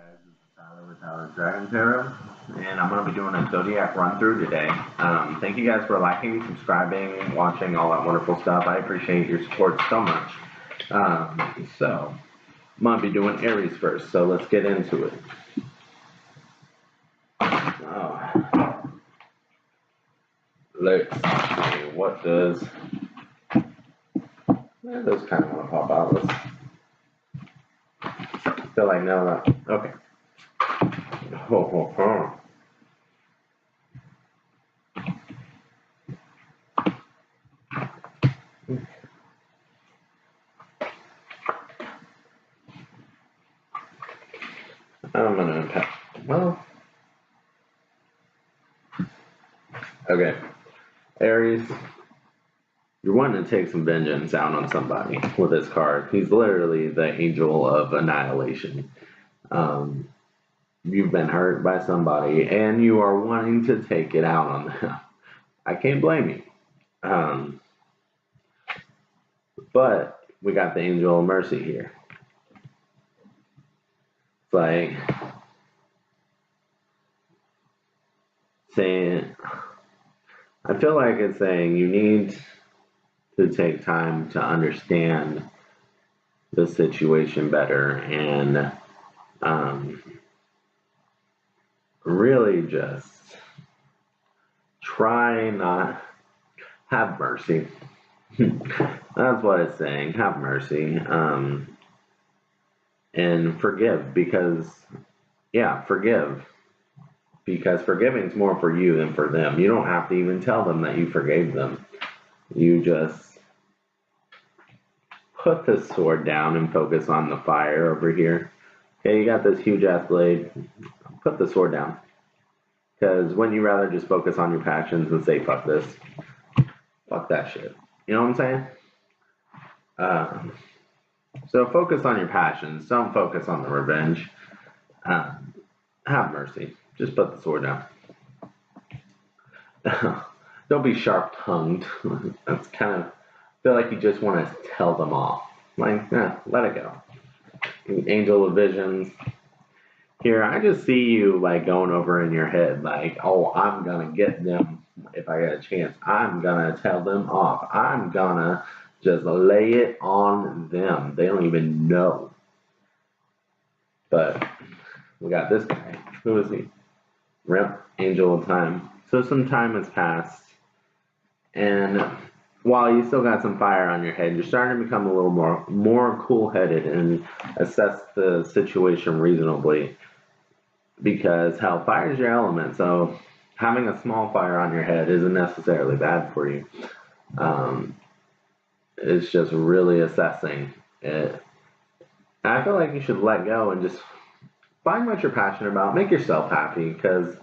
guys, this is Tyler with Tyler's Dragon Tarot, and I'm going to be doing a zodiac run through today. Thank you guys for liking, subscribing, watching, all that wonderful stuff. I appreciate your support so much. So, I'm going to be doing Aries first, so let's get into it. Let's see, what does... That does kind of want to pop out. Let's... I feel like no, that... Okay. I'm gonna unpack. Well, okay, Aries, you're wanting to take some vengeance out on somebody with this card. He's literally the angel of annihilation. You've been hurt by somebody, and you are wanting to take it out on them. I can't blame you. But we got the angel of mercy here. It's like saying, I feel like it's saying you need to take time to understand the situation better and really just try not have mercy. That's what it's saying. Have mercy. And forgive because, yeah, forgive. Because forgiving is more for you than for them. You don't have to even tell them that you forgave them. You just put the sword down and focus on the fire over here. Okay, you got this huge ass blade. Put the sword down. Because wouldn't you rather just focus on your passions and say, fuck this? Fuck that shit. You know what I'm saying? So focus on your passions. Don't focus on the revenge. Have mercy. Just put the sword down. Don't be sharp-tongued. That's kind of... I feel like you just want to tell them off. Like, let it go. Angel of visions. Here, I just see you, like, going over in your head, like, oh, I'm going to get them if I get a chance. I'm going to tell them off. I'm going to just lay it on them. They don't even know. But we got this guy. Who is he? Angel of time. So some time has passed. And while you still got some fire on your head, you're starting to become a little more cool-headed and assess the situation reasonably. Because hell, fire is your element, so having a small fire on your head isn't necessarily bad for you. It's just really assessing it. I feel like you should let go and just find what you're passionate about. Make yourself happy, because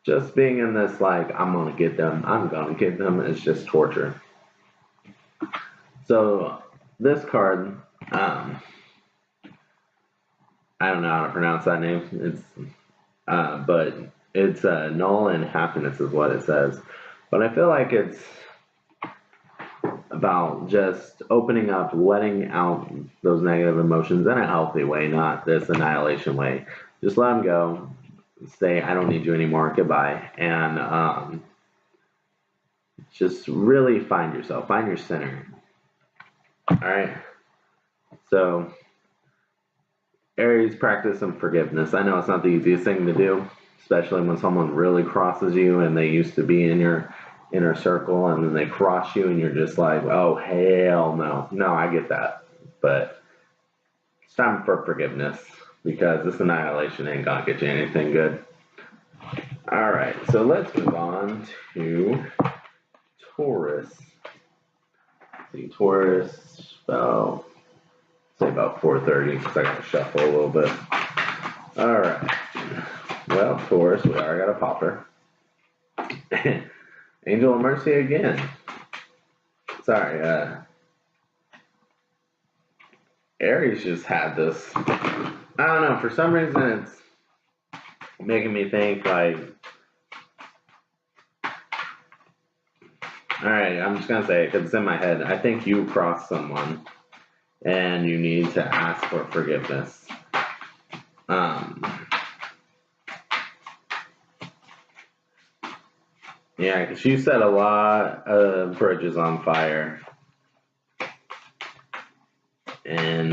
just being in this, like, I'm going to get them, is just torture. So, this card, I don't know how to pronounce that name. It's... but it's null and happiness is what it says. But I feel like it's about just opening up, letting out those negative emotions in a healthy way, not this annihilation way. Just let them go. Say, I don't need you anymore. Goodbye. And just really find yourself. Find your center. All right. So... Aries, practice some forgiveness. I know it's not the easiest thing to do, especially when someone really crosses you and they used to be in your inner circle and then they cross you and you're just like, oh, hell no. No, I get that. But it's time for forgiveness because this annihilation ain't gonna get you anything good. All right, so let's move on to Taurus. Let's see, Taurus, say about 4:30 because I gotta shuffle a little bit. All right. Well, Taurus, we already got a popper. Angel of mercy again. Sorry. Aries just had this. I don't know. For some reason, it's making me think like. All right, I'm just gonna say it because it's in my head. I think you crossed someone. And you need to ask for forgiveness. Yeah, because you set a lot of bridges on fire. And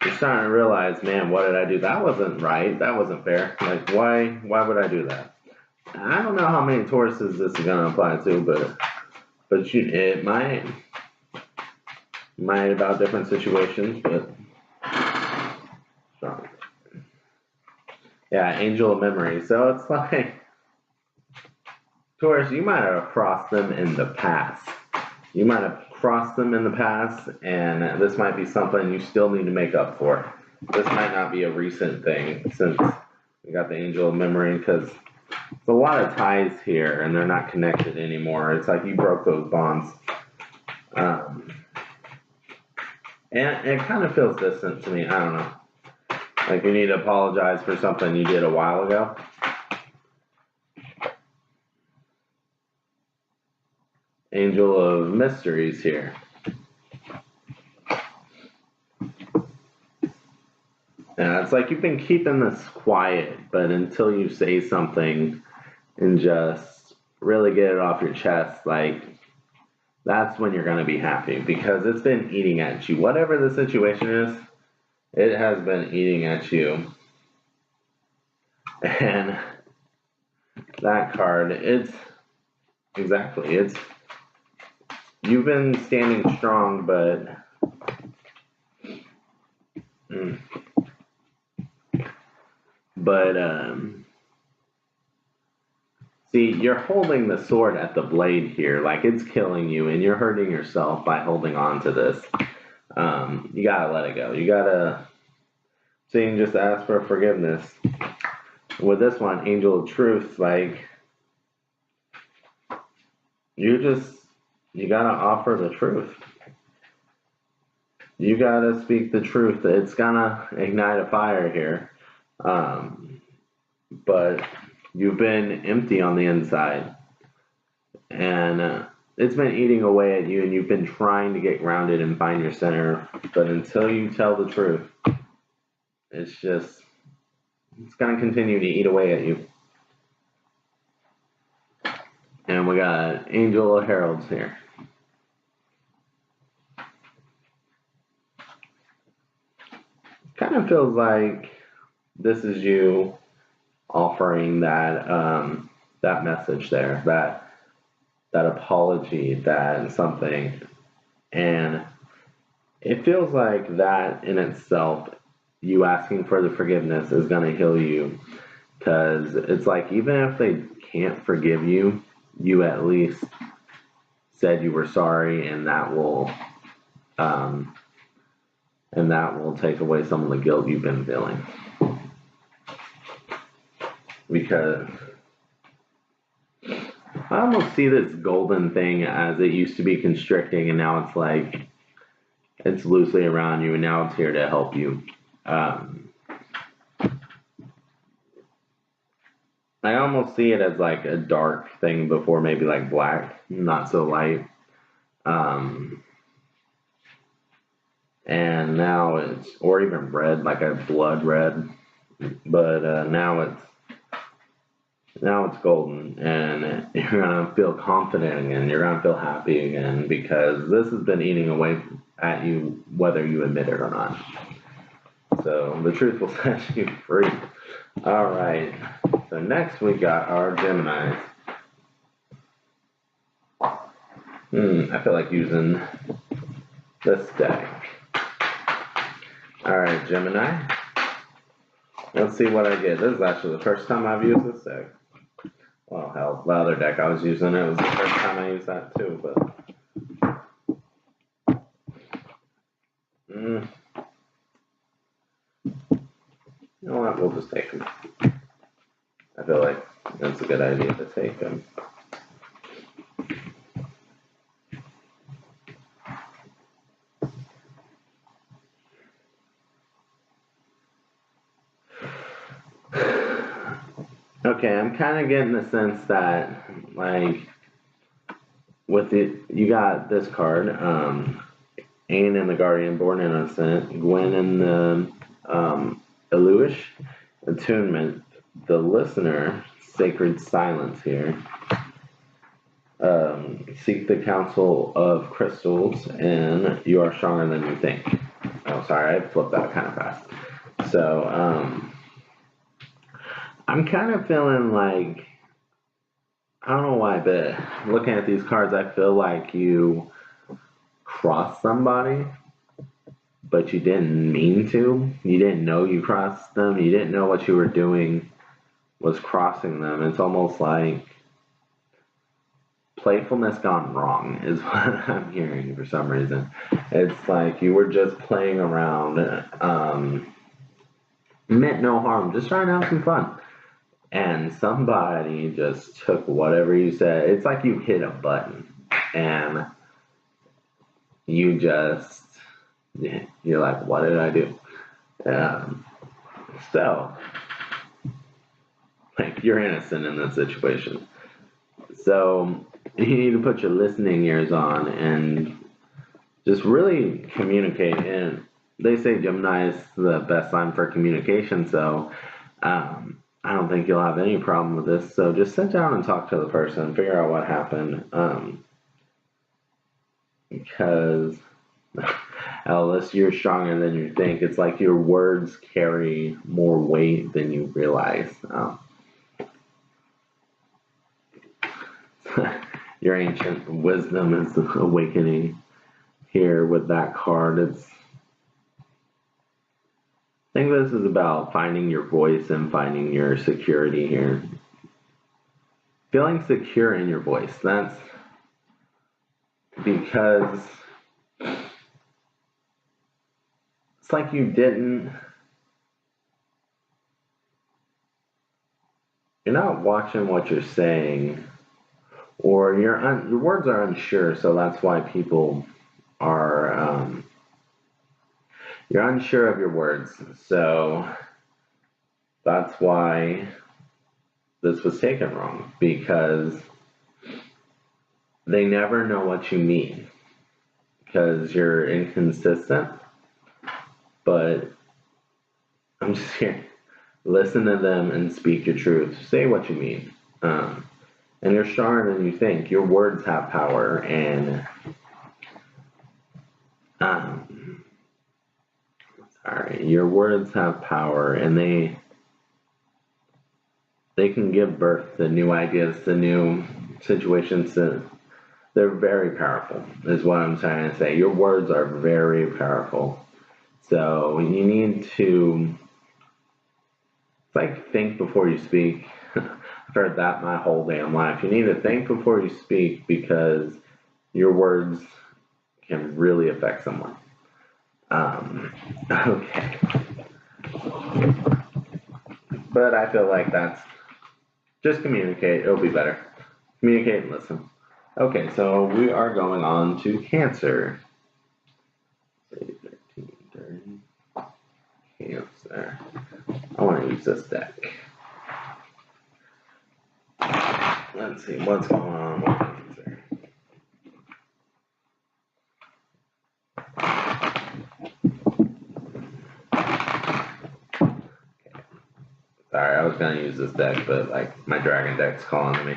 you're starting to realize, man, what did I do? That wasn't right. That wasn't fair. Like, why would I do that? I don't know how many Tauruses this is going to apply to, but it might about different situations, but so, yeah, angel of memory. So it's like, Taurus, you might have crossed them in the past. You might have crossed them in the past, and this might be something you still need to make up for. This might not be a recent thing since we got the angel of memory, because there's a lot of ties here, and they're not connected anymore. It's like you broke those bonds. And it kind of feels distant to me. I don't know. Like you need to apologize for something you did a while ago. Angel of mysteries here. Yeah, it's like you've been keeping this quiet, but until you say something and just really get it off your chest, like that's when you're going to be happy, because it's been eating at you. Whatever the situation is, it has been eating at you. And that card, it's you've been standing strong, but see, you're holding the sword at the blade here, like it's killing you, and you're hurting yourself by holding on to this. You gotta let it go. You gotta, so you can just ask for forgiveness. With this one, angel of truth, like, you gotta offer the truth. You gotta speak the truth. It's gonna ignite a fire here. But you've been empty on the inside. And it's been eating away at you, and you've been trying to get grounded and find your center. But until you tell the truth, it's gonna continue to eat away at you. And we got Angel of Heralds here. Kind of feels like this is you offering that that message there, that apology, that something, and it feels like that in itself, you asking for the forgiveness is going to heal you, because it's like even if they can't forgive you, you at least said you were sorry, and that will take away some of the guilt you've been feeling. Because I almost see this golden thing as it used to be constricting, and now it's like it's loosely around you, and now it's here to help you. I almost see it as like a dark thing before, maybe like black, not so light. And now it's, or even red, like a blood red, but now it's golden, and you're gonna feel confident again. You're gonna feel happy again, because this has been eating away at you, whether you admit it or not. So the truth will set you free. All right. So next we got our Geminis. I feel like using this deck. All right, Gemini. Let's see what I get. This is actually the first time I've used this deck. Well, hell, the other deck I was using, it was the first time I used that too, but... You know what, we'll just take them. I feel like that's a good idea to take them. Okay, I'm kind of getting the sense that, like, with it, you got this card, Ain and the Guardian, Born Innocent, Gwen and the Eluish, Attunement, the Listener, sacred silence here. Seek the counsel of crystals, and you are stronger than you think. Oh, sorry, I flipped that kind of fast. So, I'm kind of feeling like, I don't know why, but looking at these cards, I feel like you crossed somebody, but you didn't mean to. You didn't know you crossed them. You didn't know what you were doing was crossing them. It's almost like playfulness gone wrong is what I'm hearing for some reason. It's like you were just playing around, meant no harm, just trying to have some fun. And somebody just took whatever you said. It's like you hit a button and you just, you're like, what did I do? So, like, you're innocent in this situation. So, you need to put your listening ears on and just really communicate. And they say Gemini is the best sign for communication, so I don't think you'll have any problem with this. So just sit down and talk to the person, figure out what happened. Because Alice, you're stronger than you think. It's like your words carry more weight than you realize. Your ancient wisdom is awakening here with that card. I think this is about finding your voice and finding your security here. Feeling secure in your voice. That's because it's like you didn't, you're not watching what you're saying, or your words are unsure, so that's why people are, you're unsure of your words, so that's why this was taken wrong, because they never know what you mean, because you're inconsistent. But I'm just here. Listen to them and speak your truth. Say what you mean. And you're stronger than you think. Your words have power, and your words have power, and they can give birth to new ideas, to new situations. They're very powerful, is what I'm trying to say. Your words are very powerful. So you need to, it's like, think before you speak. I've heard that my whole damn life. You need to think before you speak, because your words can really affect someone. Okay. But I feel like that's, just communicate. It'll be better. Communicate and listen. Okay, so we are going on to Cancer. Cancer. I want to use this deck. Let's see what's going on with Cancer. Sorry, I was going to use this deck, but like my dragon deck's calling to me.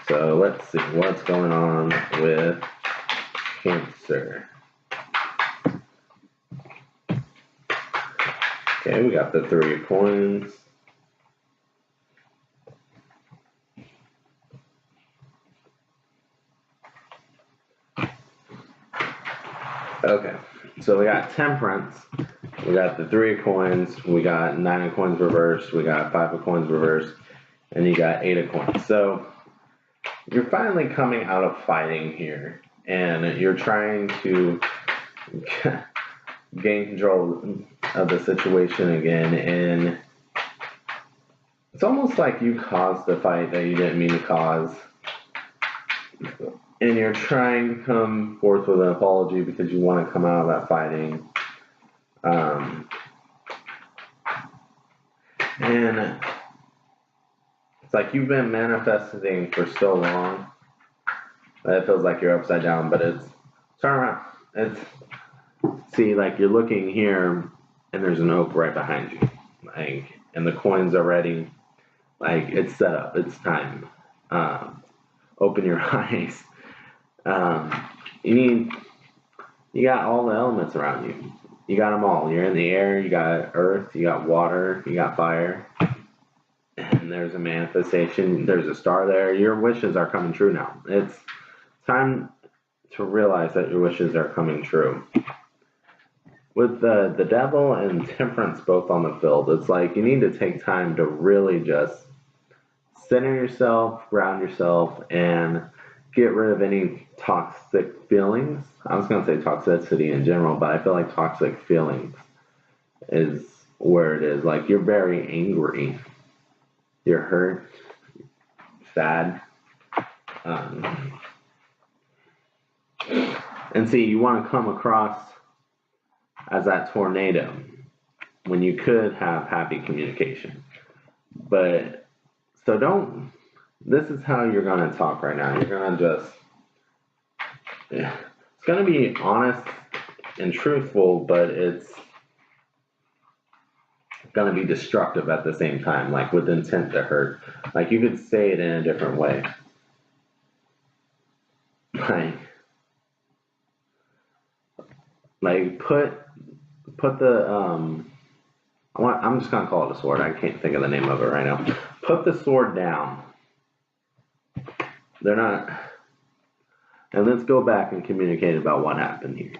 So let's see what's going on with Cancer. Okay, we got the 3 of coins. Okay, so we got Temperance. We got the 3 of coins. We got 9 of coins reversed. We got 5 of coins reversed. And you got 8 of coins. So you're finally coming out of fighting here. And you're trying to gain control of the situation again, and it's almost like you caused the fight that you didn't mean to cause, and you're trying to come forth with an apology because you want to come out of that fighting. And it's like you've been manifesting for so long that it feels like you're upside down, but it's, turn around. It's, see, like, you're looking here, and there's an oak right behind you, like, and the coins already Like, it's set up, it's time. Open your eyes. Um, you got all the elements around you. You got them all. You're in the air, you got earth, you got water, you got fire. And there's a manifestation, there's a star there. Your wishes are coming true now. It's time to realize that your wishes are coming true. With the devil and temperance both on the field, it's like you need to take time to really just center yourself, ground yourself, and get rid of any toxic feelings. I was going to say toxicity in general, but I feel like toxic feelings is where it is. Like, you're very angry, you're hurt, sad. And see, you want to come across as that tornado when you could have happy communication. But, so don't, this is how you're going to talk right now. You're going to just, it's going to be honest and truthful, but it's going to be destructive at the same time, like with intent to hurt. Like, you could say it in a different way. Like put the I'm just gonna call it a sword. I can't think of the name of it right now. Put the sword down. They're not. And let's go back and communicate about what happened here,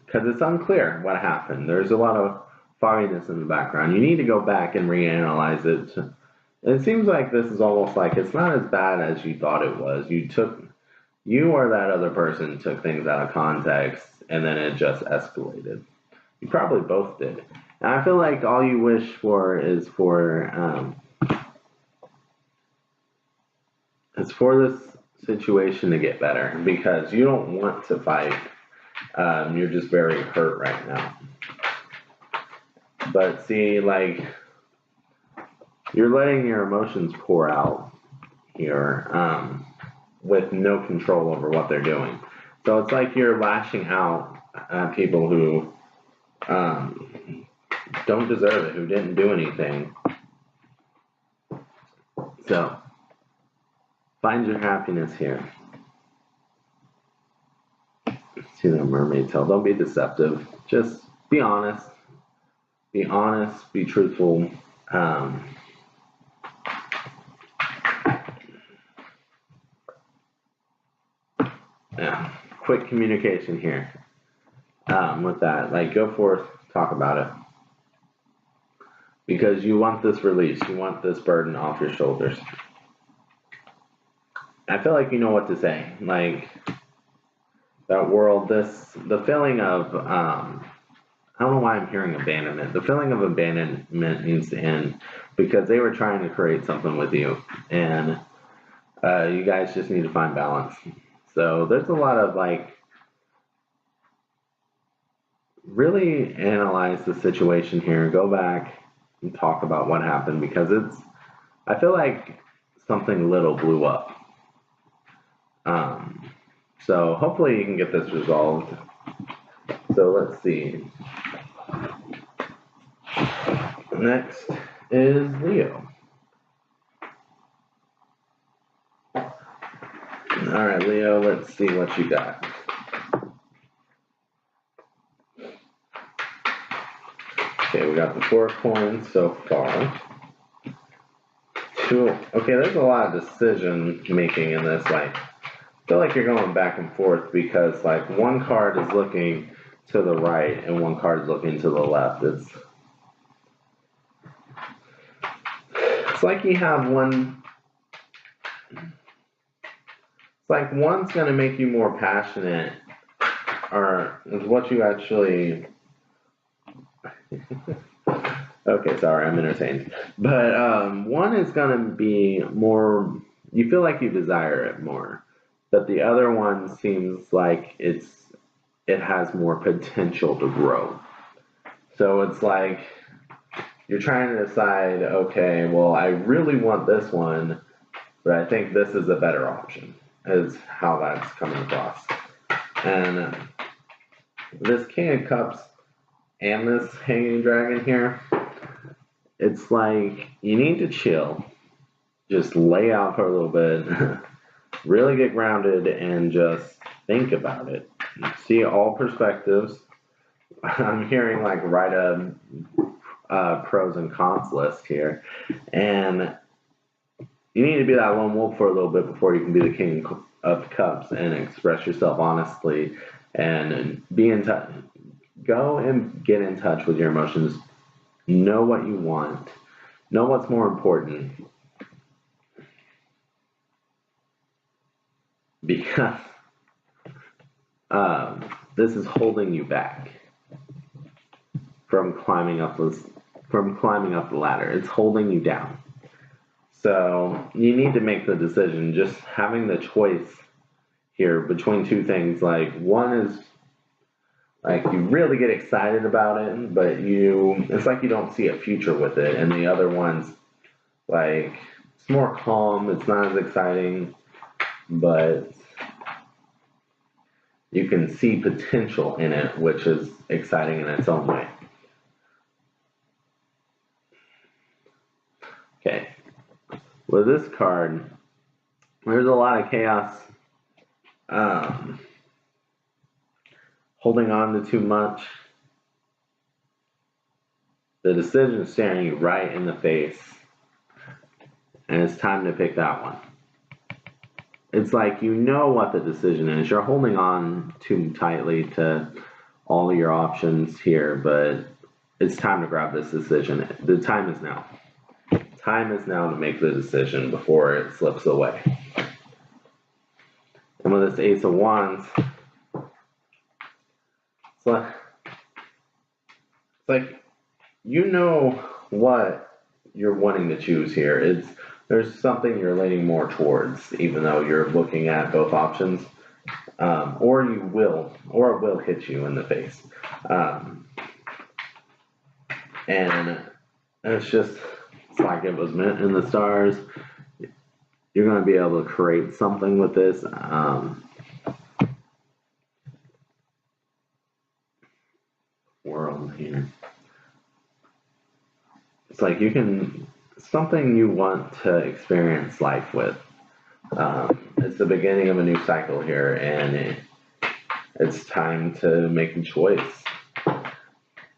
because it's unclear what happened. There's a lot of fogginess in the background. You need to go back and reanalyze it. It seems like this is almost like it's not as bad as you thought it was. You or that other person took things out of context, and then it just escalated. You probably both did. And I feel like all you wish for is for this situation to get better, because you don't want to fight. You're just very hurt right now. But see, like, you're letting your emotions pour out here with no control over what they're doing. So it's like you're lashing out at people who don't deserve it, who didn't do anything. So find your happiness here. See that mermaid tail. Don't be deceptive. Just be honest. Be honest. Be truthful. Yeah. Quick communication here. With that, like, go forth, talk about it. Because you want this release. You want this burden off your shoulders. I feel like you know what to say. Like, that world, the feeling of, I don't know why I'm hearing abandonment. The feeling of abandonment needs to end, because they were trying to create something with you, and you guys just need to find balance. So there's a lot of, like, really analyze the situation here, go back and talk about what happened, because I feel like something little blew up. So hopefully you can get this resolved. So let's see. Next is Leo. All right, Leo, let's see what you got. Okay, we got the 4 coins so far. 2. Okay, there's a lot of decision making in this. Like, I feel like you're going back and forth, because, like, one card is looking to the right and one card is looking to the left. It's like you have one. It's like one's going to make you more passionate, or is what you actually. Okay, sorry, I'm entertained. But one is going to be more. You feel like you desire it more. But the other one seems like it has more potential to grow. So it's like you're trying to decide, okay, well, I really want this one, but I think this is a better option, is how that's coming across. And this King of Cups and this Hanging Dragon here, it's like you need to chill, just lay out for a little bit, really get grounded, and just think about it. See all perspectives. I'm hearing like write a pros and cons list here, and you need to be that lone wolf for a little bit before you can be the king of cups and express yourself honestly and be in touch. Go and get in touch with your emotions. Know what you want. Know what's more important. Because this is holding you back from climbing up the ladder. It's holding you down. So you need to make the decision. Just having the choice here between two things. Like one is like you really get excited about it, but it's like you don't see a future with it. And the other one's like it's more calm. It's not as exciting, but you can see potential in it, which is exciting in its own way. Okay. With this card, there's a lot of chaos. Holding on to too much. The decision is staring you right in the face. And it's time to pick that one. It's like you know what the decision is. You're holding on too tightly to all your options here, but it's time to grab this decision. The time is now. Time is now to make the decision before it slips away. And with this Ace of Wands, it's like you know what you're wanting to choose here. There's something you're leaning more towards, even though you're looking at both options, or it will hit you in the face. And it's like it was meant in the stars. You're going to be able to create something with this. World here. It's like something you want to experience life with. It's the beginning of a new cycle here, and it's time to make a choice.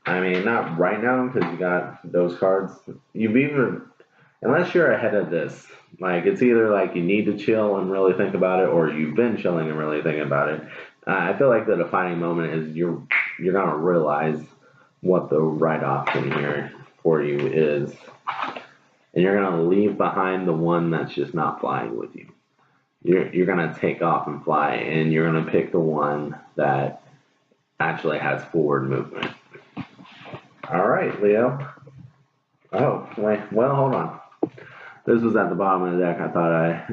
I mean, not right now because you got those cards. Unless you're ahead of this, like it's either like you need to chill and really think about it, or you've been chilling and really thinking about it. I feel like the defining moment is you're gonna realize what the right option here for you is, and you're gonna leave behind the one that's just not flying with you. You're gonna take off and fly, and you're gonna pick the one that actually has forward movement. All right, Leo. Oh, wait. Well, hold on. This was at the bottom of the deck. I thought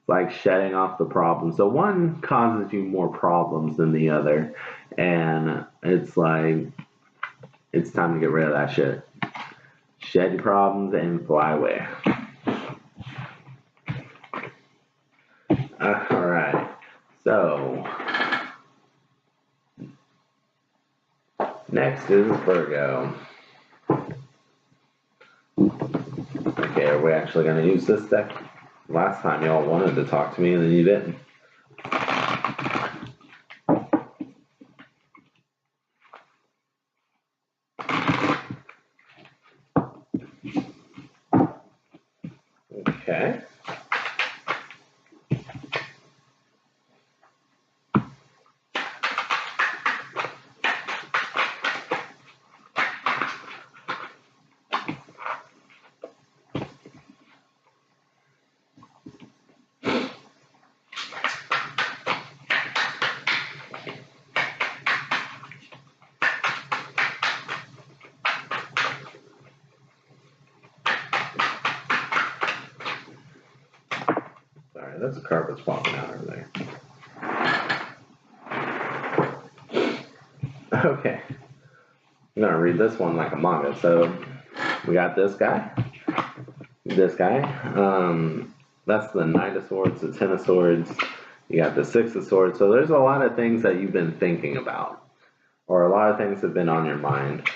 like shedding off the problem. So one causes you more problems than the other, and it's like it's time to get rid of that shit. Shed your problems and fly away. All right. So next is Virgo. Okay, are we actually going to use this deck? Last time y'all wanted to talk to me and then you didn't. Okay. That's a carpet's popping out over there. Okay. I'm going to read this one like a manga. So we got this guy. That's the Knight of Swords, the Ten of Swords. You got the Six of Swords. So there's a lot of things that you've been thinking about, or a lot of things have been on your mind.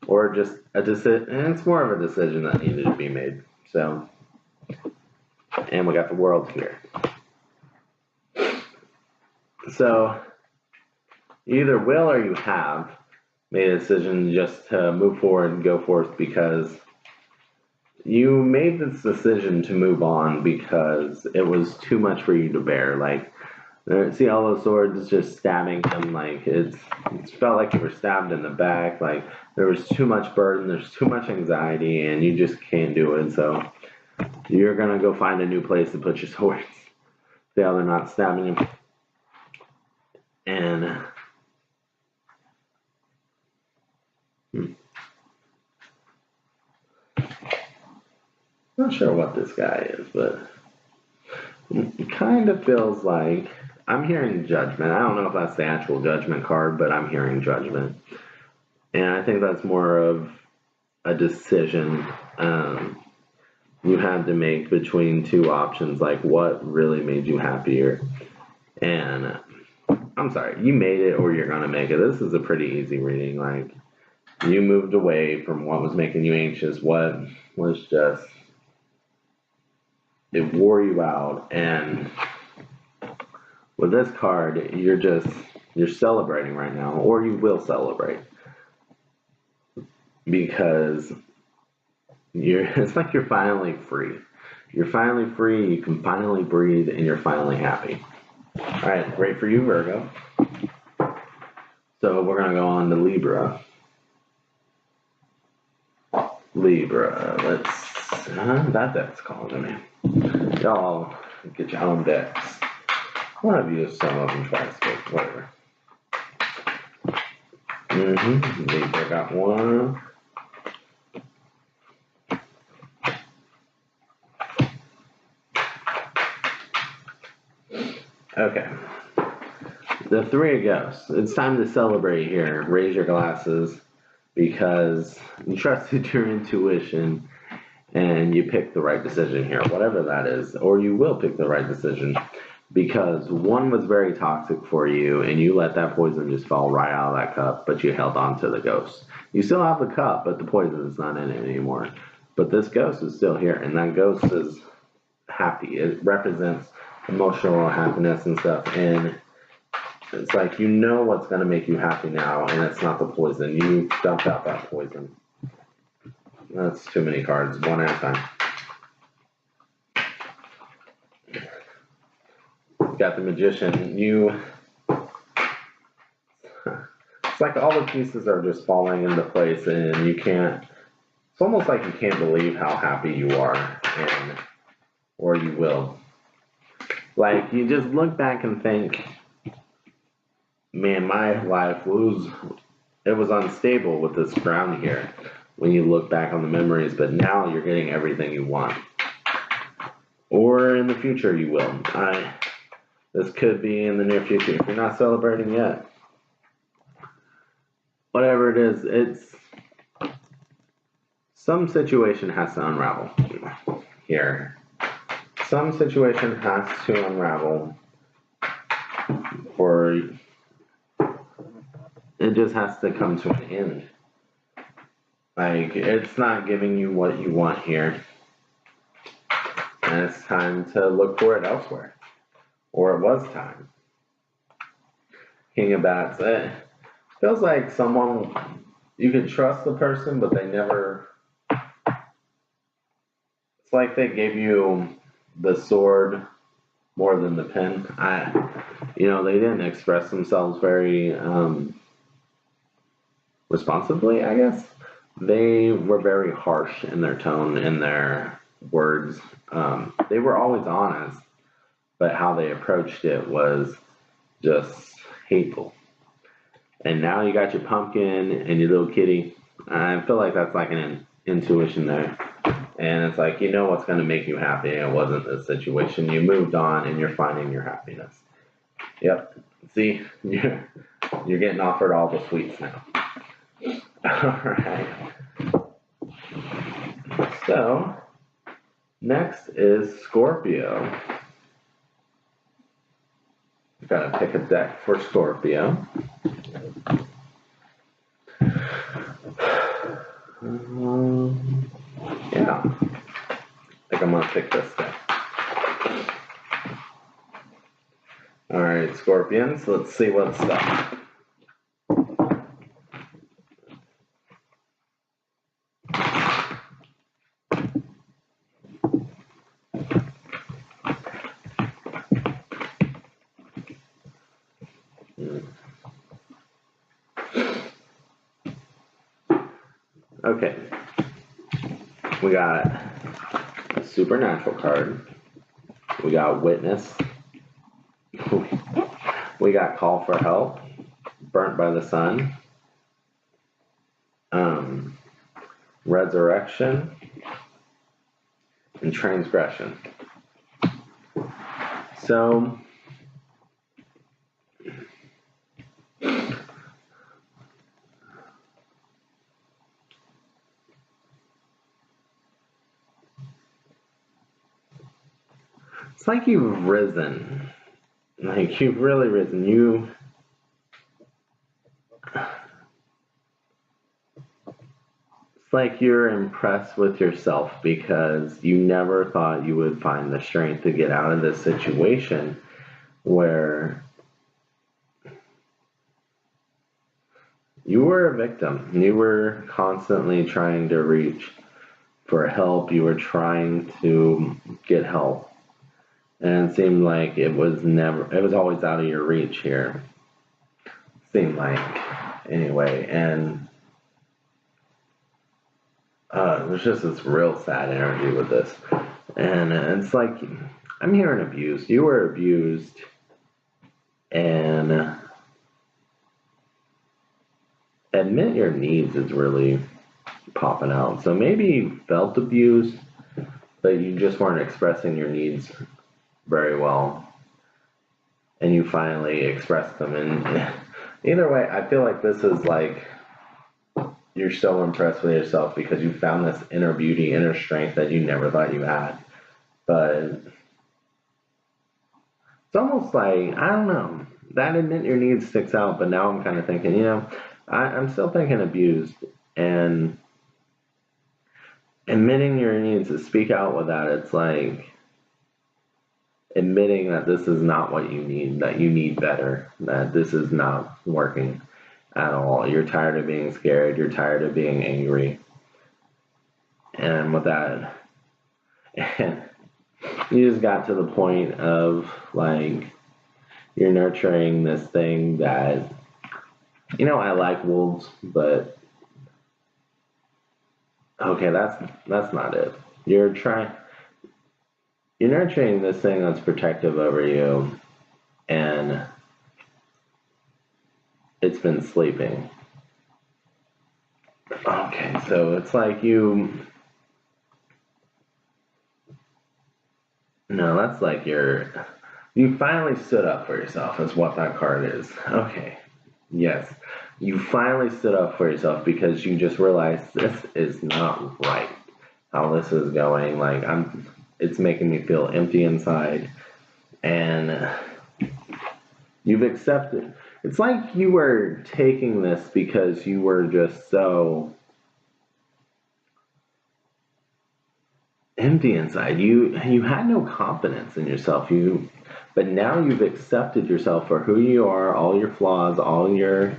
or just a decision, and it's more of a decision that needed to be made. So, and we got the World here. So, you either will or you have made a decision just to move forward and go forth because you made this decision to move on because it was too much for you to bear. Like, see all those swords just stabbing him, like it felt like you were stabbed in the back, like there was too much burden, there's too much anxiety, and you just can't do it. So you're gonna go find a new place to put your swords. See how they're not stabbing him? And not sure what this guy is, but it kind of feels like I'm hearing Judgment. I don't know if that's the actual Judgment card, but I'm hearing Judgment. And I think that's more of a decision you had to make between two options, like what really made you happier. And I'm sorry, you made it or you're going to make it. This is a pretty easy reading. Like, you moved away from what was making you anxious, what was just, it wore you out. And with this card, you're celebrating right now, or you will celebrate, because it's like you're finally free. You're finally free, you can finally breathe, and you're finally happy. All right, great for you, Virgo. So we're going to go on to Libra. Libra, that deck's calling to me. Y'all get your own decks. I've used some of them twice, but whatever. Libra got one. Okay. The Three of Ghosts. It's time to celebrate here. Raise your glasses because you trusted your intuition and you picked the right decision here, whatever that is, or you will pick the right decision because one was very toxic for you and you let that poison just fall right out of that cup, but you held on to the ghost. You still have the cup, but the poison is not in it anymore. But this ghost is still here, and that ghost is happy. It represents emotional happiness and stuff, and it's like, you know what's going to make you happy now, and it's not the poison. You dumped out that poison. That's too many cards, one at a time. Got the Magician. It's like all the pieces are just falling into place, and you can't, it's almost like you can't believe how happy you are, or you will. Like, you just look back and think, man, my life was unstable with this ground here when you look back on the memories, but now you're getting everything you want. Or in the future you will. This could be in the near future if you're not celebrating yet. Whatever it is, some situation has to unravel here. Some situation has to unravel, or it just has to come to an end. Like, it's not giving you what you want here, and it's time to look for it elsewhere. Or it was time. King of Bats. It feels like someone, you can trust the person, but they never, it's like they gave you the sword more than the pen. They didn't express themselves very responsibly, I guess. They were very harsh in their tone, in their words. They were always honest, but how they approached it was just hateful. And now you got your pumpkin and your little kitty. I feel like that's like an intuition there. And it's like, you know what's going to make you happy, and it wasn't this situation. You moved on, and you're finding your happiness. Yep. See, you're getting offered all the sweets now. All right. So, next is Scorpio. Gotta pick a deck for Scorpio. Yeah. I think I'm gonna pick this thing. Alright, Scorpions, let's see what's up. Okay, we got a supernatural card, we got witness, we got call for help, burnt by the sun, resurrection, and transgression. So, it's like you've risen. Like, you've really risen. It's like you're impressed with yourself because you never thought you would find the strength to get out of this situation where you were a victim. You were constantly trying to reach for help. You were trying to get help. And it seemed like it was always out of your reach here. Seemed like, anyway. And there's just this real sad energy with this. And it's like, I'm hearing abused. You were abused. And admit your needs is really popping out. So maybe you felt abused, but you just weren't expressing your needs very well. And you finally expressed them. And either way, I feel like this is like you're so impressed with yourself because you found this inner beauty, inner strength that you never thought you had. But it's almost like, I don't know, that admit your needs sticks out, but now I'm kind of thinking, I'm still thinking abused, and admitting your needs to speak out with that, it's like admitting that this is not what you need, that you need better, that this is not working at all. You're tired of being scared, you're tired of being angry. And with that, you just got to the point of like, you're nurturing this thing that, I like wolves, but okay, that's not it. You're nurturing this thing that's protective over you, and it's been sleeping. Okay, so it's like that's like you finally stood up for yourself, is what that card is. Okay, yes, you finally stood up for yourself because you just realized this is not right, how this is going. Like, it's making me feel empty inside, and you've accepted. It's like you were taking this because you were just so empty inside. You had no confidence in yourself. But now you've accepted yourself for who you are, all your flaws, all your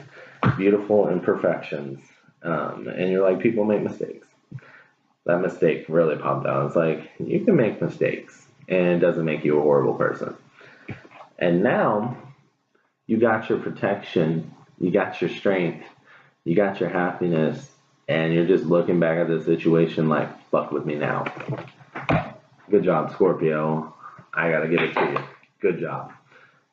beautiful imperfections, and you're like, people make mistakes. That mistake really popped out. It's like, you can make mistakes, and it doesn't make you a horrible person. And now you got your protection, you got your strength, you got your happiness, and you're just looking back at the situation like, fuck with me now. Good job, Scorpio. I gotta give it to you. Good job.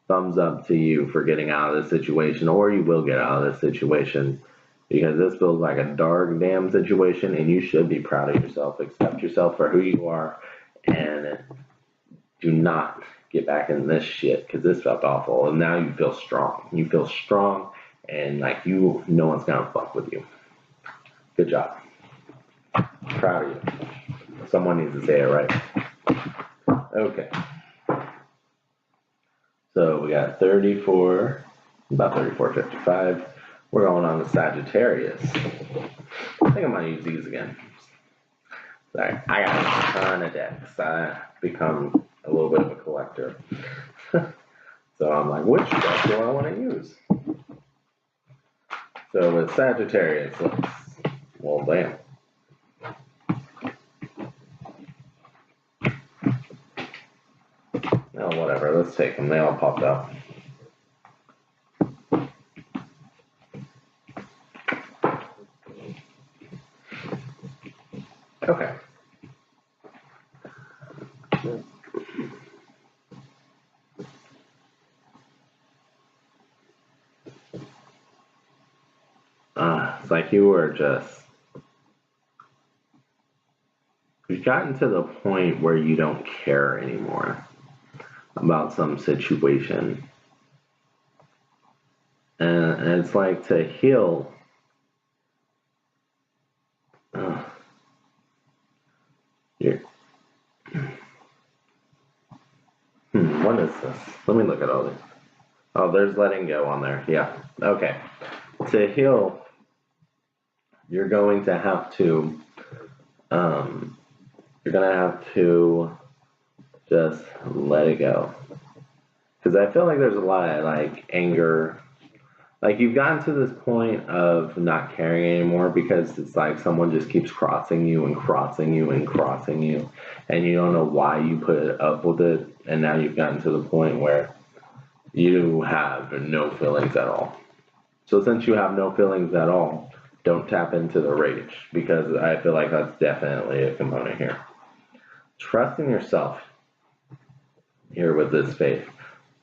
Thumbs up to you for getting out of this situation, or you will get out of this situation, because this feels like a dark, damn situation, and you should be proud of yourself. Accept yourself for who you are, and do not get back in this shit, because this felt awful, and now you feel strong. You feel strong, and like, no one's gonna fuck with you. Good job. Proud of you. Someone needs to say it right. Okay. So we got 34, about 34, 55. We're going on to Sagittarius. I think I'm going to use these again. Sorry, I got a ton of decks. I become a little bit of a collector. So I'm like, which deck do I want to use? So with Sagittarius, well, damn. No, whatever, let's take them. They all popped up. Okay. It's like you've gotten to the point where you don't care anymore about some situation. And it's like to heal. What is this? Let me look at all these. Oh, there's letting go on there. Yeah. Okay. To heal, you're going to have to just let it go. Because I feel like there's a lot of like anger. Like you've gotten to this point of not caring anymore because it's like someone just keeps crossing you and crossing you and crossing you, and you don't know why you put up with it, and now you've gotten to the point where you have no feelings at all. So since you have no feelings at all, don't tap into the rage, because I feel like that's definitely a component here. Trust in yourself here with this faith.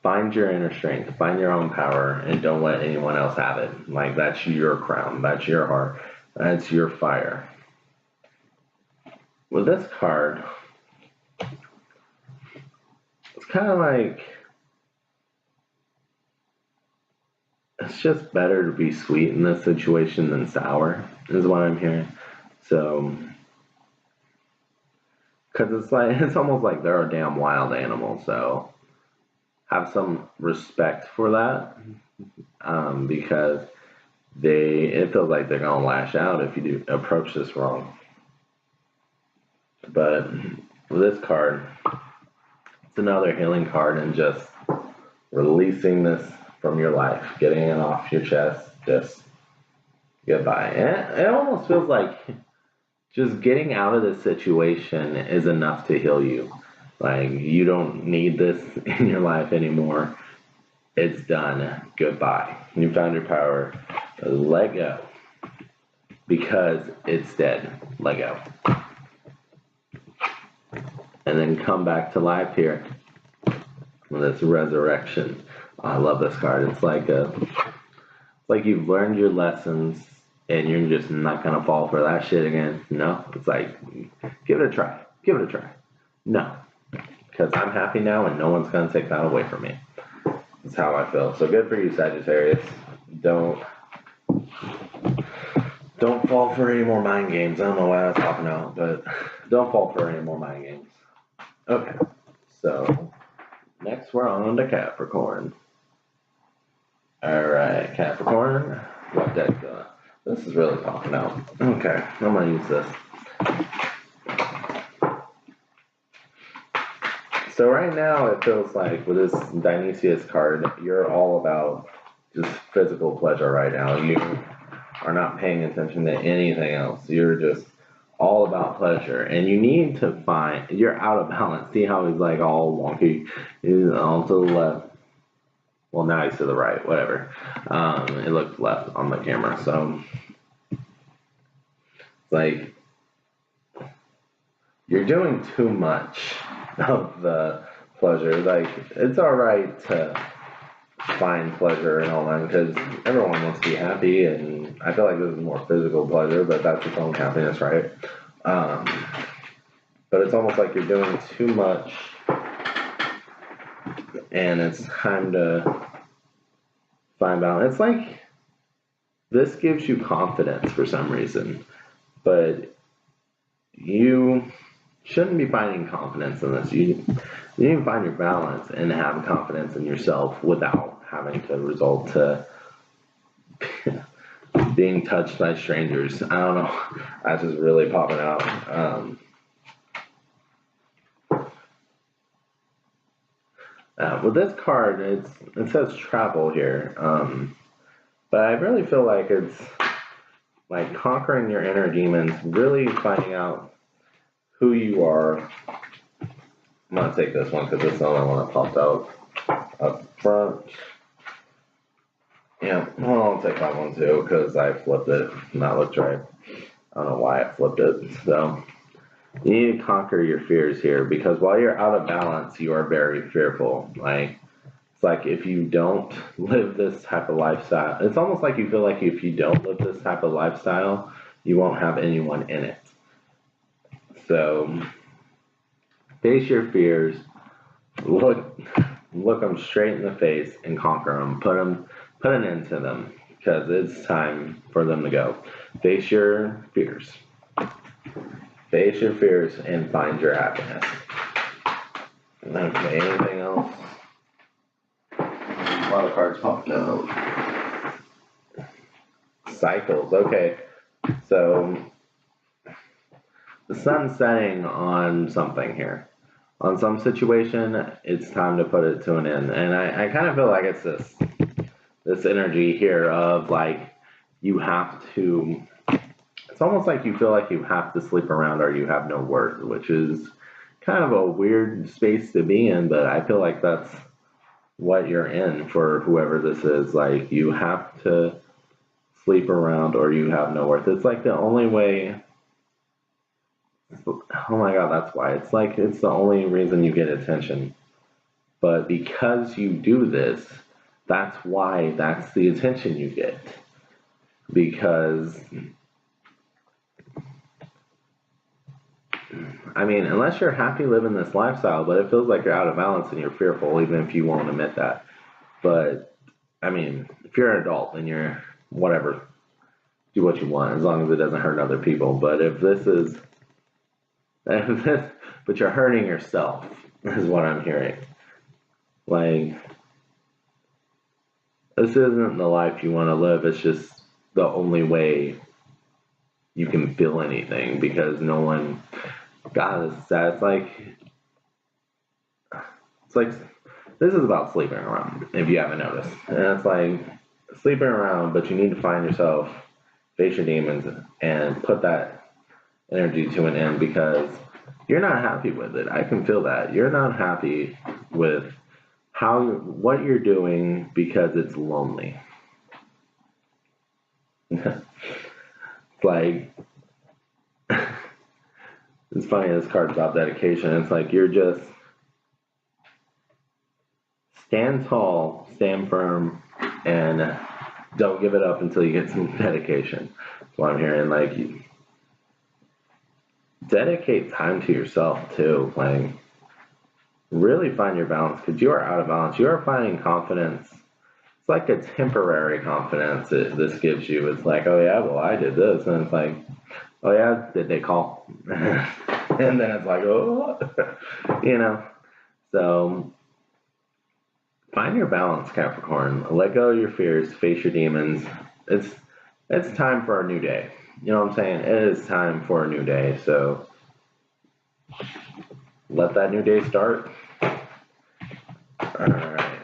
Find your inner strength, find your own power, and don't let anyone else have it. Like, that's your crown, that's your heart, that's your fire. With this card, it's kind of like, it's just better to be sweet in this situation than sour, is what I'm hearing. So, because it's almost like they're a damn wild animal, so have some respect for that, because it feels like they're gonna lash out if you do approach this wrong. But with this card, it's another healing card, and just releasing this from your life, getting it off your chest, just goodbye. And it almost feels like just getting out of this situation is enough to heal you. Like, you don't need this in your life anymore. It's done. Goodbye. You found your power. Let go. Because it's dead. Let go. And then come back to life here with this resurrection. Oh, I love this card. It's like you've learned your lessons and you're just not going to fall for that shit again. No. It's like, give it a try. Give it a try. No. Because I'm happy now and no one's going to take that away from me. That's how I feel. So good for you, Sagittarius. Don't fall for any more mind games. I don't know why I was talking out, but don't fall for any more mind games. Okay. So next we're on to Capricorn. Alright, Capricorn. What deck? This is really talking out. Okay, I'm going to use this. So right now it feels like with this Dionysius card, you're all about just physical pleasure right now. You are not paying attention to anything else. You're just all about pleasure. And you need to find, you're out of balance. See how he's like all wonky? He's all to the left. Well, now he's to the right, whatever. It looks left on the camera. So it's like you're doing too much of the pleasure. Like, it's all right to find pleasure and all that, because everyone wants to be happy, and I feel like this is more physical pleasure, but that's its own happiness, right? But it's almost like you're doing too much, and it's time to find balance. It's like this gives you confidence for some reason, but you shouldn't be finding confidence in this. You need to find your balance and have confidence in yourself without having to resort to being touched by strangers. I don't know. That's just really popping out. With this card, it says travel here, but I really feel like it's like conquering your inner demons, really finding out who you are. I'm gonna take this one because it's the only one that popped out up front. Yeah, well, I'll take that one too because I flipped it and that looked right. I don't know why I flipped it. So you need to conquer your fears here because while you're out of balance, you are very fearful. Like, it's like if you don't live this type of lifestyle, it's almost like you feel like if you don't live this type of lifestyle, you won't have anyone in it. So face your fears, look them straight in the face and conquer them. Put an end to them because it's time for them to go. Face your fears. Face your fears and find your happiness. Okay, anything else? A lot of cards popped out. Cycles, okay. So, the sun's setting on something here. On some situation, it's time to put it to an end. And I kind of feel like it's this energy here of like, you have to, it's almost like you feel like you have to sleep around or you have no worth, which is kind of a weird space to be in, but I feel like that's what you're in for whoever this is. Like, you have to sleep around or you have no worth. It's like the only way. Oh my god, that's why. It's like it's the only reason you get attention. But because you do this, that's why that's the attention you get. Because I mean, unless you're happy living this lifestyle, but it feels like you're out of balance and you're fearful, even if you won't admit that. But I mean, if you're an adult and you're whatever, do what you want as long as it doesn't hurt other people. But if this is, but you're hurting yourself, is what I'm hearing. Like, this isn't the life you want to live. It's just the only way you can feel anything because no one. God, this is sad. It's like this is about sleeping around. If you haven't noticed, and it's like sleeping around, but you need to find yourself, face your demons, and put that energy to an end because you're not happy with it. I can feel that you're not happy with what you're doing because it's lonely. Like, it's funny, this card's about dedication. It's like you're just stand tall, stand firm, and don't give it up until you get some dedication. That's what I'm hearing. Like, you dedicate time to yourself too. Like, really find your balance because you are out of balance. You are finding confidence. It's like a temporary confidence that this gives you. It's like, oh yeah, well I did this, and it's like, oh yeah, did they call? And then it's like, oh, you know. So find your balance, Capricorn. Let go of your fears. Face your demons. It's time for a new day. You know what I'm saying? It is time for a new day. So let that new day start. All right.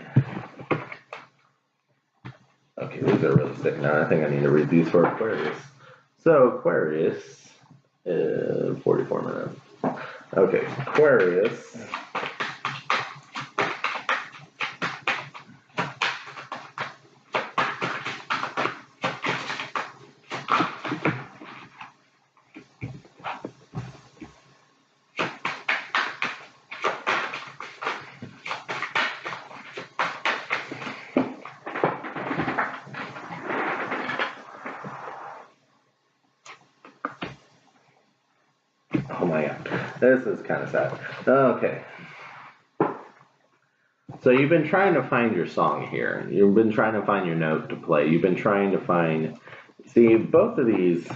Okay, these are really sticking out. I think I need to read these for Aquarius. So Aquarius, 44 minutes. Okay, Aquarius. Oh my god, this is kind of sad. Okay. So you've been trying to find your song here. You've been trying to find your note to play. You've been trying to find... See, both of these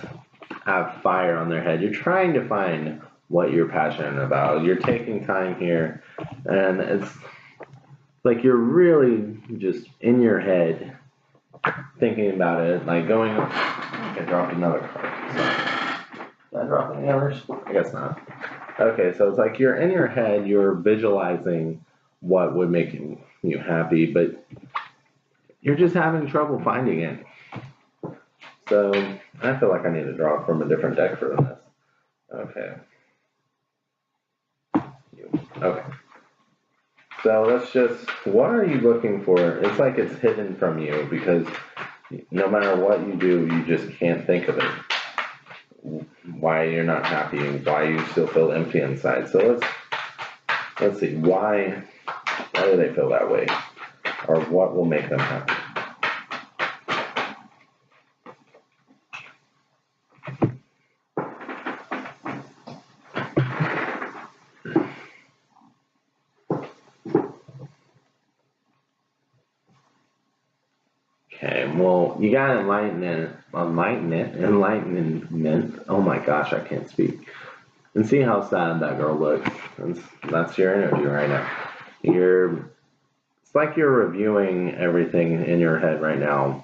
have fire on their head. You're trying to find what you're passionate about. You're taking time here, and it's like you're really just in your head thinking about it, like going, I dropped another card. So, did I drop any others? I guess not. Okay, so it's like you're in your head, you're visualizing what would make you happy, but you're just having trouble finding it. So I feel like I need to draw from a different deck for this. Okay. Okay. So let's just, what are you looking for? It's like it's hidden from you because no matter what you do, you just can't think of it. Why you're not happy and why you still feel empty inside. So let's see, why do they feel that way? Or what will make them happy? Okay, well, you got enlightenment. Oh my gosh, I can't speak. And see how sad that girl looks. That's your energy right now. It's like you're reviewing everything in your head right now.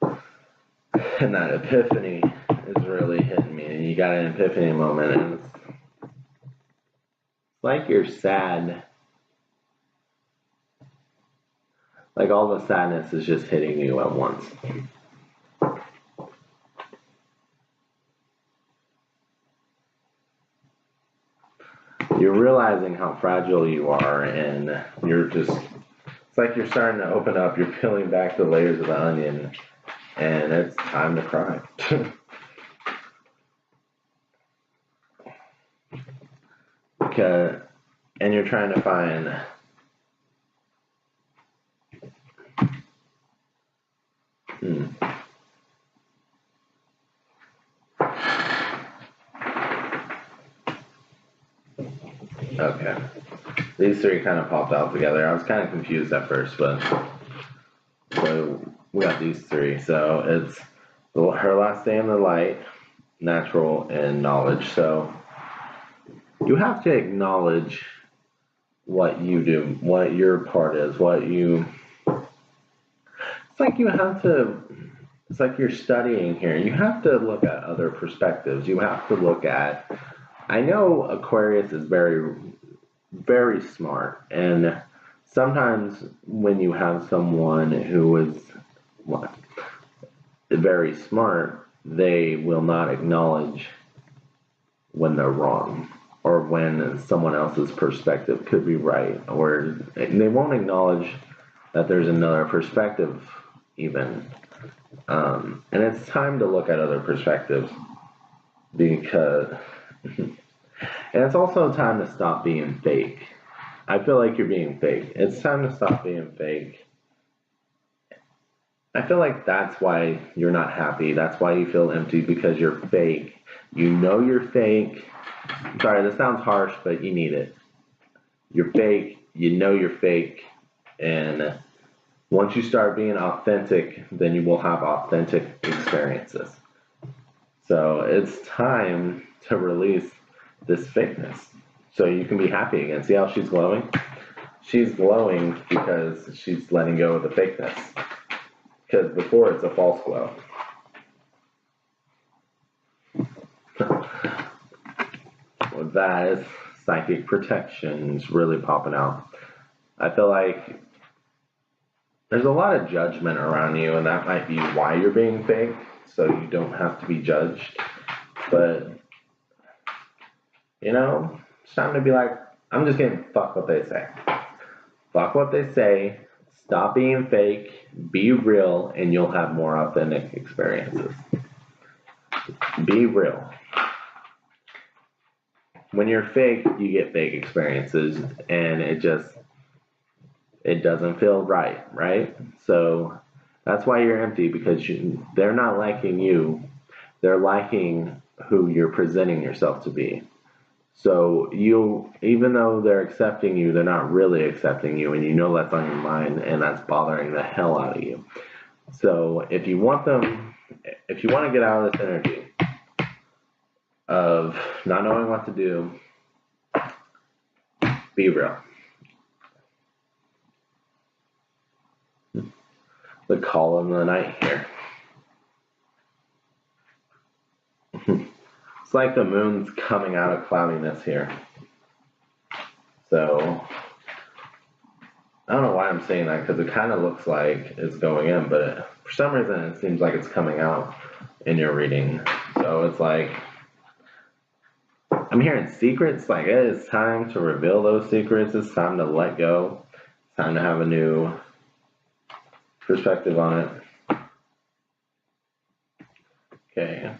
And that epiphany is really hitting me. And you got an epiphany moment, and it's like you're sad. Like all the sadness is just hitting you at once. You're realizing how fragile you are, and it's like you're starting to open up, you're peeling back the layers of the onion, and it's time to cry. And you're trying to find Okay. These three kind of popped out together. I was kind of confused at first, but so we got these three. So it's her last day in the light, natural, and knowledge. So you have to acknowledge what you do, what your part is, it's like you're studying here. You have to look at other perspectives. You have to look at, I know Aquarius is very, very smart, and sometimes when you have someone who is very smart, they will not acknowledge when they're wrong or when someone else's perspective could be right, or they won't acknowledge that there's another perspective even. And it's time to look at other perspectives because, and it's also time to stop being fake. I feel like you're being fake. It's time to stop being fake. I feel like that's why you're not happy. That's why you feel empty, because you're fake. You know you're fake. Sorry, this sounds harsh, but you need it. You're fake. You know you're fake. And once you start being authentic, then you will have authentic experiences. So it's time to release this fakeness so you can be happy again. See how she's glowing? She's glowing because she's letting go of the fakeness. Because before it's a false glow. With that, is psychic protection is really popping out. I feel like there's a lot of judgment around you, and that might be why you're being fake, so you don't have to be judged. But, you know, it's time to be like, I'm just gonna fuck what they say. Fuck what they say, stop being fake, be real, and you'll have more authentic experiences. Be real. When you're fake, you get fake experiences, and it doesn't feel right? So that's why you're empty, because they're not liking you. They're liking who you're presenting yourself to be. So even though they're accepting you, they're not really accepting you, and you know that's on your mind, and that's bothering the hell out of you. So if you want to get out of this energy of not knowing what to do, be real. the call of the night here. It's like the moon's coming out of cloudiness here. So, I don't know why I'm saying that, because it kind of looks like it's going in, but for some reason it seems like it's coming out in your reading. So it's like, I'm hearing secrets, like it is time to reveal those secrets. It's time to let go. It's time to have a new perspective on it. Okay.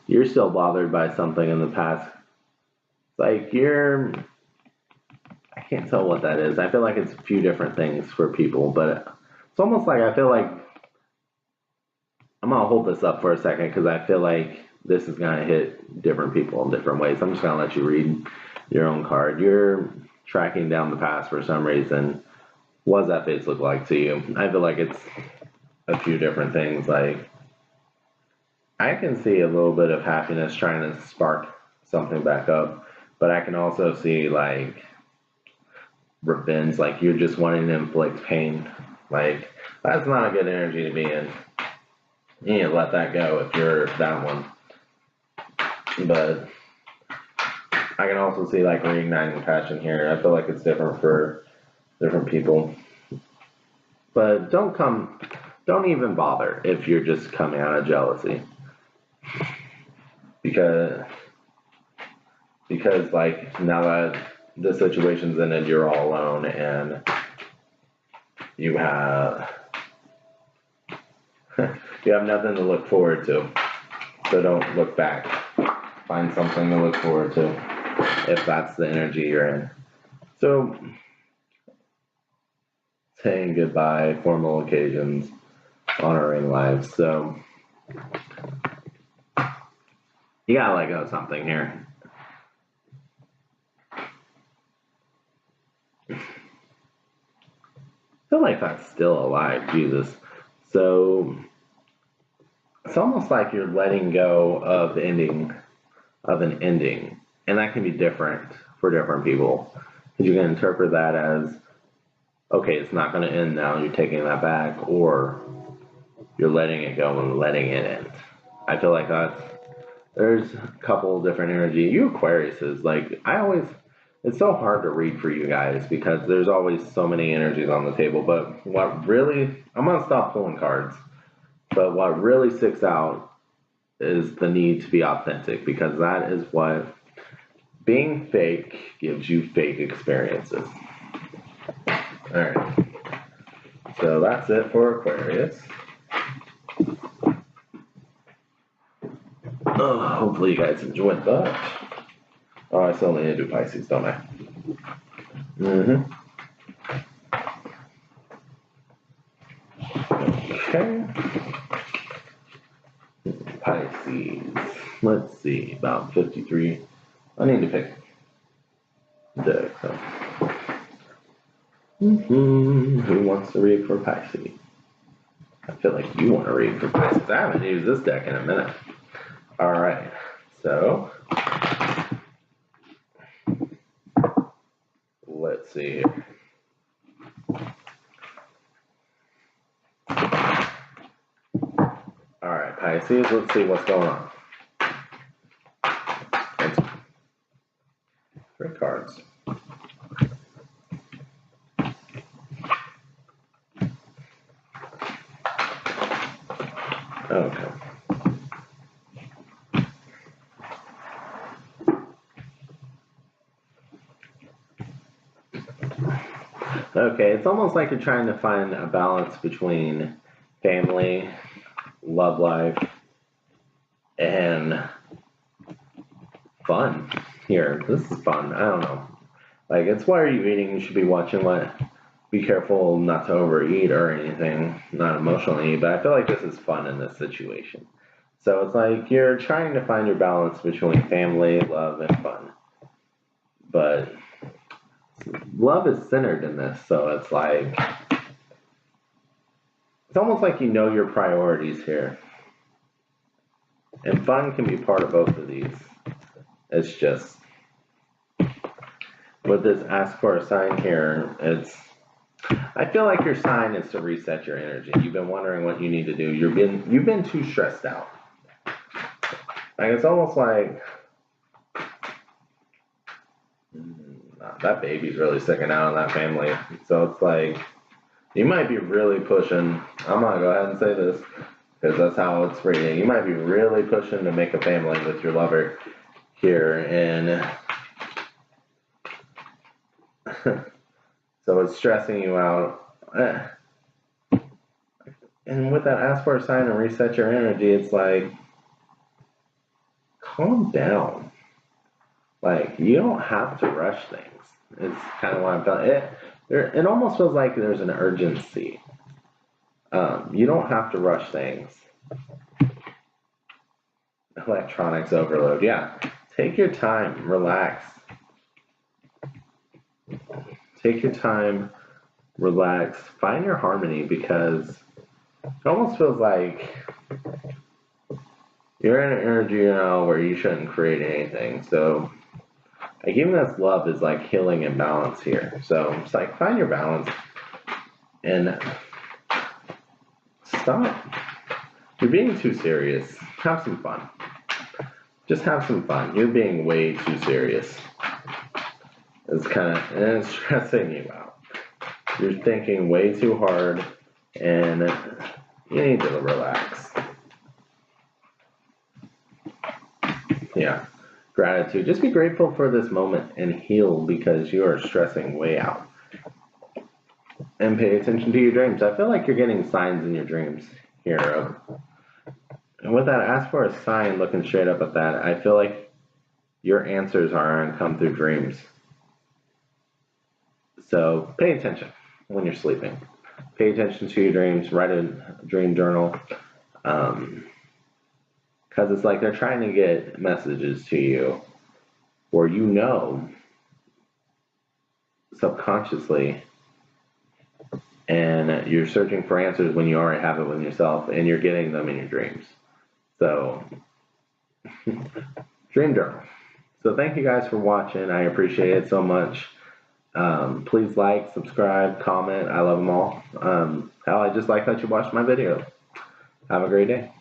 You're still bothered by something in the past. It's like I can't tell what that is. I feel like it's a few different things for people, but it's almost like I feel like, I'm going to hold this up for a second because I feel like this is going to hit different people in different ways. I'm just going to let you read your own card. You're tracking down the past for some reason. What does that face look like to you? I feel like it's a few different things. Like, I can see a little bit of happiness trying to spark something back up, but I can also see like revenge, like you're just wanting to inflict pain. Like, that's not a good energy to be in. You need to let that go if you're that one. But I can also see like reigniting passion here. I feel like it's different for different people. But don't even bother if you're just coming out of jealousy. Because like now that the situation's ended, you're all alone and you have you have nothing to look forward to. So don't look back. Find something to look forward to if that's the energy you're in. So saying goodbye, formal occasions, honoring lives. So you gotta let go of something here. I feel like that's still alive, Jesus. So it's almost like you're letting go of an ending, and that can be different for different people. You can interpret that as, okay, it's not going to end now, you're taking that back, or you're letting it go and letting it end. I feel like there's a couple of different energy. You Aquariuses, like, it's so hard to read for you guys because there's always so many energies on the table, but what really, I'm going to stop pulling cards, but what really sticks out is the need to be authentic, because that is what being fake gives you fake experiences. Alright, so that's it for Aquarius. Oh, hopefully you guys enjoyed that. Oh, I still need to do Pisces, don't I? Okay. Pisces. Let's see, about 53. I need to pick the Who wants to read for Pisces? I feel like you want to read for Pisces. I haven't used this deck in a minute. Alright, so let's see here. Alright, Pisces, let's see what's going on. Three cards. Okay. Okay, it's almost like you're trying to find a balance between family, love life, and fun. Here, this is fun. I don't know. Like, it's why are you eating? You should be watching what. Be careful not to overeat or anything, not emotionally, but I feel like this is fun in this situation. So it's like you're trying to find your balance between family, love, and fun. But love is centered in this, so it's like, it's almost like you know your priorities here. And fun can be part of both of these. It's just, with this ask for a sign here, it's I feel like your sign is to reset your energy. You've been wondering what you need to do. You've been too stressed out. Like it's almost like that baby's really sticking out in that family. So it's like you might be really pushing. I'm gonna go ahead and say this because that's how it's reading. You might be really pushing to make a family with your lover here, and so it's stressing you out. And with that, ask for a sign and reset your energy. It's like, calm down. Like you don't have to rush things. It's kind of what I'm feeling. It almost feels like there's an urgency. You don't have to rush things. Electronics overload. Yeah. Take your time. Relax. Take your time. Relax. Find your harmony because it almost feels like you're in an energy now where you shouldn't create anything. So, like, even this love is like healing and balance here. So it's like find your balance and stop. You're being too serious. Have some fun. Just have some fun. You're being way too serious. It's it's stressing you out. You're thinking way too hard and you need to relax. Yeah. Gratitude. Just be grateful for this moment and heal because you are stressing way out. And pay attention to your dreams. I feel like you're getting signs in your dreams here. And with that, ask for a sign looking straight up at that. I feel like your answers are going to come through dreams. So pay attention when you're sleeping. Pay attention to your dreams. Write a dream journal. Because it's like they're trying to get messages to you where you know subconsciously and you're searching for answers when you already have it within yourself and you're getting them in your dreams. So, dream journal. So thank you guys for watching. I appreciate it so much. Please like, subscribe, comment. I love them all. Hell, I just like that you watched my video. Have a great day.